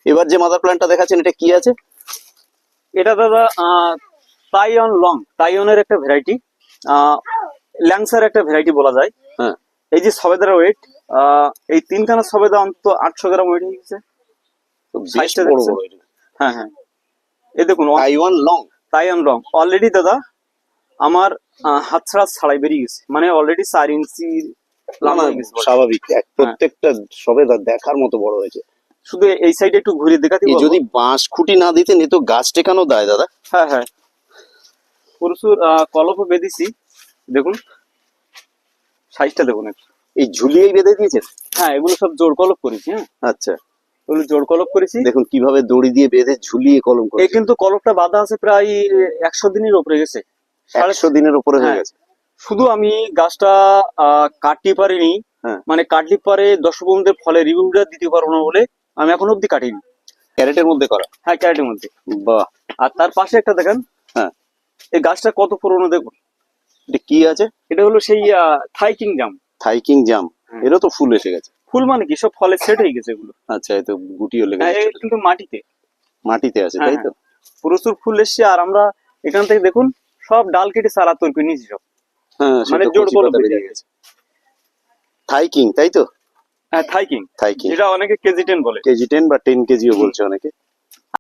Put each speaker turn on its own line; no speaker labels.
এবার যে মাদার প্ল্যান্টটা দেখাচ্ছেন এটা কি আছে?
এটা দাদা তাইওয়ান লং, তাইওয়ানের একটা ভ্যারাইটি, ল্যাংসার একটা ভ্যারাইটি বলা যায়।
হ্যাঁ,
এই যে সবেদার ওয়েট, এই তিনখানা সবেদা অন্তত 800 গ্রাম ওয়েট হয়ে গেছে।
তো বেশ
সাইজটা
বড়
দেখছেন?
বড় এটা।
হ্যাঁ হ্যাঁ, এই দেখুন
Taiwan long.
Taiwan long already দাদা আমার হাতছাড়া ছাড়াই বেরিয়ে গেছে, মানে অলরেডি 4 ইঞ্চি লম্বা হয়ে গেছে।
স্বাভাবিক,
হ্যাঁ।
প্রত্যেকটা সবেদা দেখার মতো বড় হয়েছে।
শুধু এই সাইডে একটু ঘুরে দেখাতে
এই
বলবো।
যদি বাঁশ খুঁটি না দিতেন এ তো গাছ টেকানো দেয় দাদা।
হ্যাঁ হ্যাঁ, প্রচুর কলপও বেঁধেছি, দেখুন সাইজটা দেখুন একটু।
এই ঝুলিয়েই বেঁধে দিয়েছেন?
হ্যাঁ, এগুলো সব জোড় কলপ করেছি। হ্যাঁ,
আচ্ছা,
এগুলো জোড় কলপ করেছি।
দেখুন কিভাবে দড়ি দিয়ে বেঁধে ঝুলিয়ে কলম করে।
এই কিন্তু কলপটা বাঁধা আছে প্রায় 100 দিনের উপরে গেছে,
100 দিনের উপরে হয়ে
হ্যাঁ।
গেছে।
শুধু আমি গাছটা কাটতে পারিনি,
হ্যাঁ।
মানে কাটলে পরে দর্শক বন্ধুদের ফলে রিভিউটা দিতে পারবো না বলে আমি এখন অব্দি কাটিনি।
ক্যারেটের মধ্যে করা?
হ্যাঁ, ক্যারেটের মধ্যে।
বাহ।
আর তার পাশে একটা দেখেন,
হ্যাঁ,
এই গাছটা কত পুরনো দেখুন।
এটা কি আছে?
এটা হলো সেই থাই কিং জাম।
থাইকিং জাম।
হ্যাঁ।
এরও তো ফুল এসে গেছে।
ফুল মানে কি, সব ফলে সেট হয়ে গেছে এগুলো।
আচ্ছা, এই তো গুটিও লেগে
হ্যাঁ,
গেছে।
এটা কিন্তু মাটিতে,
মাটিতে আছে
হ্যাঁ,
তাই তো?
প্রচুর ফুল এসছে। আর আমরা এখান থেকে দেখুন সব ডাল কেটে চারা তৈরি করে নিয়েছি সব,
হ্যাঁ,
মানে
সেটা
জোড়
কচি
কলম
পাতা বেরিয়ে গেছে। থাইকিং তাই তো?
হ্যাঁ, থাই কিং,
থাইকিং
যেটা অনেকে কেজি 10 বলে।
কেজি 10 বা 10 কেজিও বলছে অনেকে।